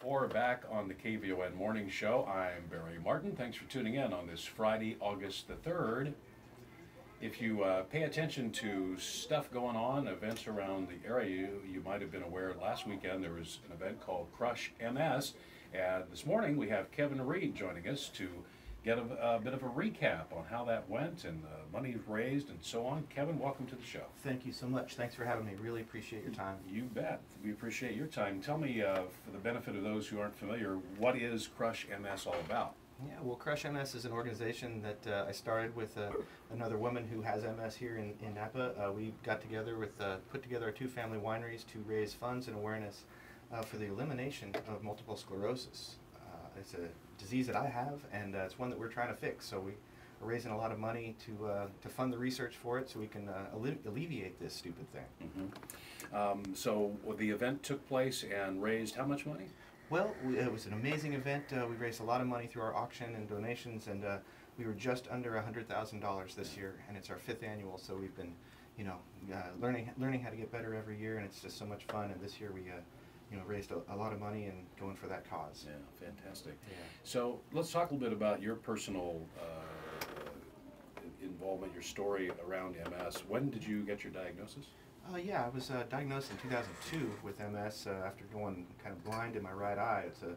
4 back on the KVON Morning Show. I'm Barry Martin. Thanks for tuning in on this Friday, August the 3rd. If you pay attention to stuff going on, events around the area, you might have been aware last weekend there was an event called Crush MS. And this morning we have Kevin Reed joining us to get a bit of a recap on how that went and money raised and so on. Kevin, welcome to the show. Thank you so much. Thanks for having me. Really appreciate your time. You bet. We appreciate your time. Tell me, for the benefit of those who aren't familiar, what is Crush MS all about? Yeah, well, Crush MS is an organization that I started with another woman who has MS here in Napa. We got together with, put together 2 family wineries to raise funds and awareness for the elimination of multiple sclerosis. It's a disease that I have, and it's one that we're trying to fix. So we are raising a lot of money to fund the research for it so we can alleviate this stupid thing. Mm-hmm. So the event took place and raised how much money? Well, it was an amazing event. We raised a lot of money through our auction and donations, and we were just under $100,000 this year, and it's our 5th annual. So we've been, learning how to get better every year, and it's just so much fun. And this year we, raised a lot of money and going for that cause. Yeah, fantastic. Yeah. So let's talk a little bit about your personal involvement, your story around MS. When did you get your diagnosis? Yeah, I was diagnosed in 2002 with MS after going kind of blind in my right eye. It's a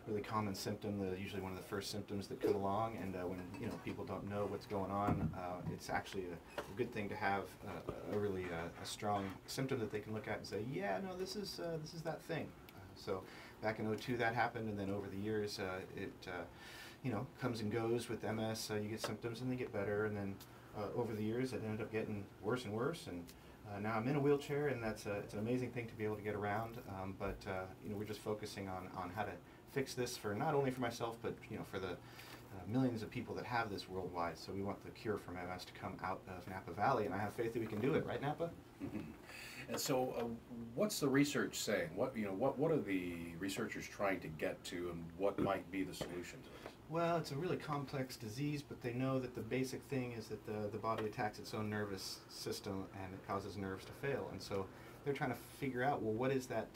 really common symptom, usually one of the first symptoms that come along, and when people don't know what's going on, it's actually a good thing to have a really strong symptom that they can look at and say, yeah, no, this is that thing. So back in '02 that happened, and then over the years it comes and goes with MS. You get symptoms and they get better, and then over the years it ended up getting worse and worse, and now I'm in a wheelchair, and it's an amazing thing to be able to get around. But we're just focusing on how to fix this for not only for myself, but for the millions of people that have this worldwide. So we want the cure for MS to come out of Napa Valley, and I have faith that we can do it, right, Napa? Mm-hmm. And so, what's the research saying? What are the researchers trying to get to, and what might be the solution to this? Well, it's a really complex disease, but they know that the basic thing is that the body attacks its own nervous system, and it causes nerves to fail. And so they're trying to figure out, well, what is that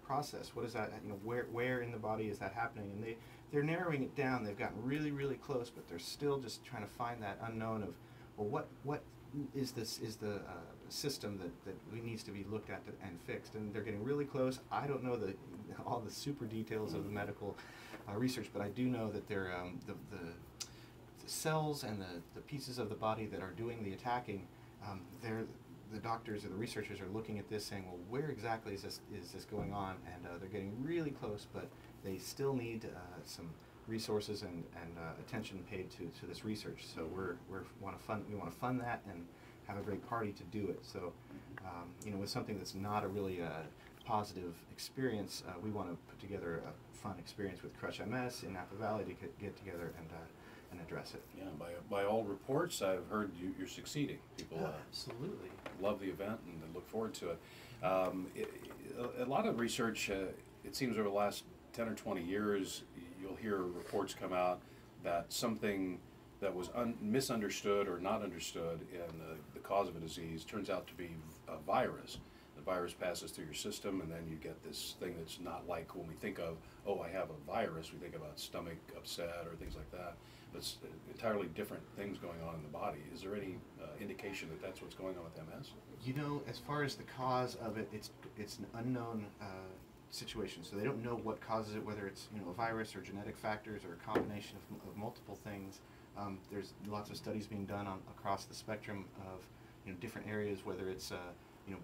process? What is that? Where in the body is that happening? And they're narrowing it down. They've gotten really, really close, but they're still just trying to find that unknown of, well, what is the system that needs to be looked at and fixed. And they're getting really close. I don't know all the super details of the medical research, but I do know that they're the cells and the pieces of the body that are doing the attacking, the doctors or the researchers are looking at this saying, well, where exactly is this going on? And they're getting really close, but they still need some resources and attention paid to this research. So we want to fund that and have a great party to do it. So with something that's not a really positive experience, we want to put together a fun experience with Crush MS in Napa Valley to get together and address it. Yeah, by all reports, I've heard you're succeeding. People absolutely love the event and they look forward to it. A lot of research, it seems over the last 10 or 20 years, you'll hear reports come out that something that was misunderstood or not understood in the cause of a disease turns out to be a virus. The virus passes through your system, and then you get this thing that's not like when we think of, oh, I have a virus, we think about stomach upset or things like that. But it's entirely different things going on in the body. Is there any indication that that's what's going on with MS? As far as the cause of it, it's an unknown situation. So they don't know what causes it, whether it's a virus or genetic factors or a combination of multiple things. There's lots of studies being done across the spectrum of different areas, whether it's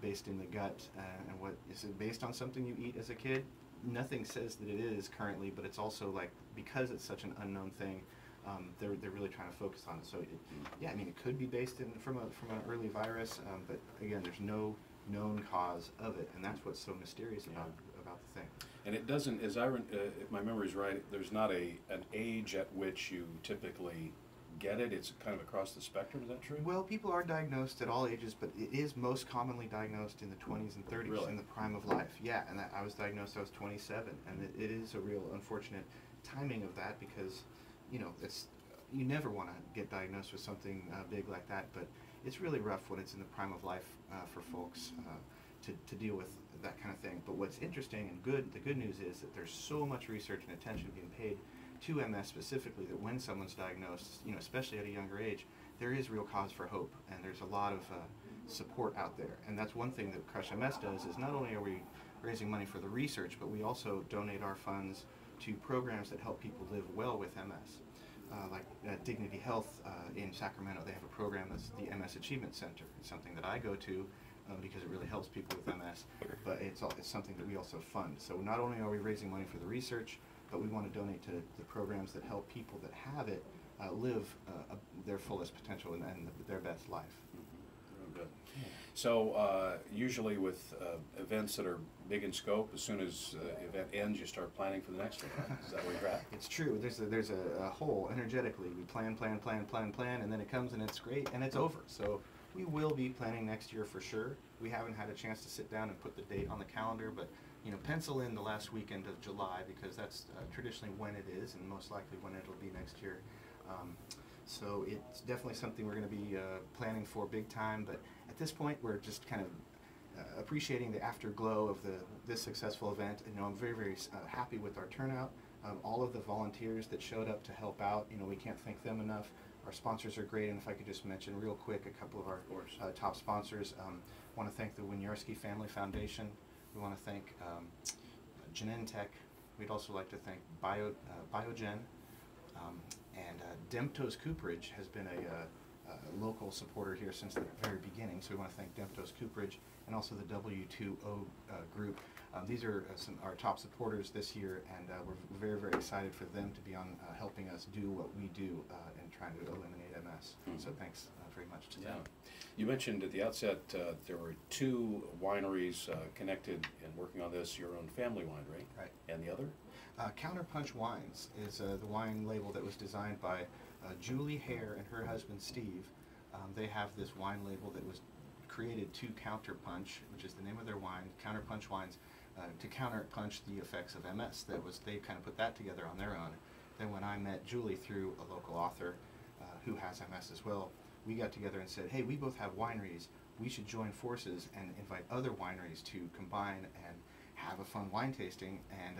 based in the gut and what is it based on something you eat as a kid. Nothing says that it is currently, but it's also like, because it's such an unknown thing, they're really trying to focus on it. So it could be based from an early virus, but again, there's no known cause of it, and that's what's so mysterious about the thing. And it doesn't, if my memory is right, there's not an age at which you typically get it. It's kind of across the spectrum. Is that true? Well, people are diagnosed at all ages, but it is most commonly diagnosed in the 20s and 30s, really? In the prime of life. Yeah, and I was diagnosed, I was 27, and it is a real unfortunate timing of that, because you never want to get diagnosed with something big like that, but it's really rough when it's in the prime of life for folks to deal with that kind of thing. But what's interesting and good, the good news is that there's so much research and attention being paid to MS specifically that when someone's diagnosed, especially at a younger age, there is real cause for hope, and there's a lot of support out there. And that's one thing that Crush MS does, is not only are we raising money for the research, but we also donate our funds to programs that help people live well with MS. Like Dignity Health in Sacramento, they have a program that's the MS Achievement Center. It's something that I go to because it really helps people with MS, but it's something that we also fund. So not only are we raising money for the research, but we want to donate to the programs that help people that have it live their fullest potential and their best life. Mm-hmm. Real good. So usually with events that are big in scope, as soon as the event ends, you start planning for the next one, right? Is that where you're at? It's true. There's a hole energetically. We plan, and then it comes and it's great and it's over. So we will be planning next year for sure. We haven't had a chance to sit down and put the date on the calendar, but pencil in the last weekend of July, because that's traditionally when it is, and most likely when it'll be next year. So it's definitely something we're going to be planning for big time, but at this point we're just kind of appreciating the afterglow of this successful event. And I'm very, very happy with our turnout. All of the volunteers that showed up to help out, we can't thank them enough. Our sponsors are great, and if I could just mention real quick a couple of our top sponsors. I want to thank the Winiarski Family Foundation. We want to thank Genentech. We'd also like to thank Biogen. And Demptos Cooperage has been a local supporter here since the very beginning, so we want to thank Demptos Cooperage, and also the W2O group. These are our top supporters this year, and we're very, very excited for them to be on helping us do what we do and trying to eliminate MS. Mm-hmm. So thanks very much to them. You mentioned at the outset there were 2 wineries connected and working on this, your own family winery. Right. And the other? Counterpunch Wines is the wine label that was designed by Julie Hare and her husband Steve. They have this wine label that was created to counterpunch, which is the name of their wine, Counterpunch Wines, to counterpunch the effects of MS. They kind of put that together on their own. Then when I met Julie through a local author who has MS as well, we got together and said, hey, we both have wineries. We should join forces and invite other wineries to combine and have a fun wine tasting, and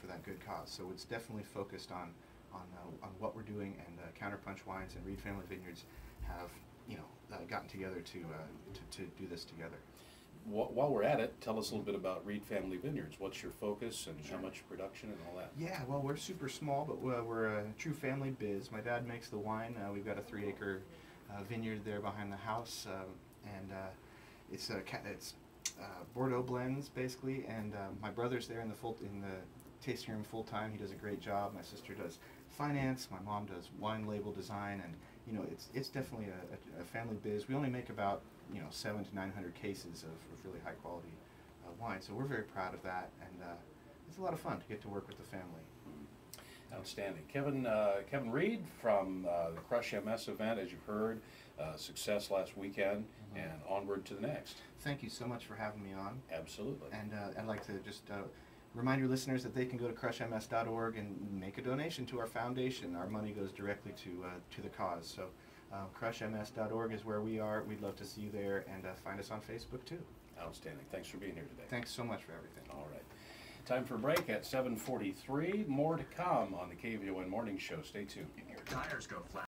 for that good cause. So it's definitely focused on what we're doing, and Counterpunch Wines and Reed Family Vineyards have gotten together to do this together. While we're at it, tell us a little bit about Reed Family Vineyards. What's your focus and how much production and all that? Yeah, well, we're super small, but we're a true family biz. My dad makes the wine. We've got a 3-acre vineyard there behind the house, and it's Bordeaux blends basically. And my brother's there in the tasting room full time. He does a great job. My sister does finance. My mom does wine label design, and it's definitely a family biz. We only make about 700 to 900 cases of really high quality wine, so we're very proud of that, and it's a lot of fun to get to work with the family. Outstanding. Kevin Reed from the Crush MS event, as you've heard, success last weekend, mm-hmm. and onward to the next. Thank you so much for having me on. Absolutely. And I'd like to just remind your listeners that they can go to crushms.org and make a donation to our foundation. Our money goes directly to the cause. So crushms.org is where we are. We'd love to see you there, and find us on Facebook too. Outstanding. Thanks for being here today. Thanks so much for everything. All right. Time for a break at 7:43. More to come on the KVON Morning Show. Stay tuned. Your tires go flat.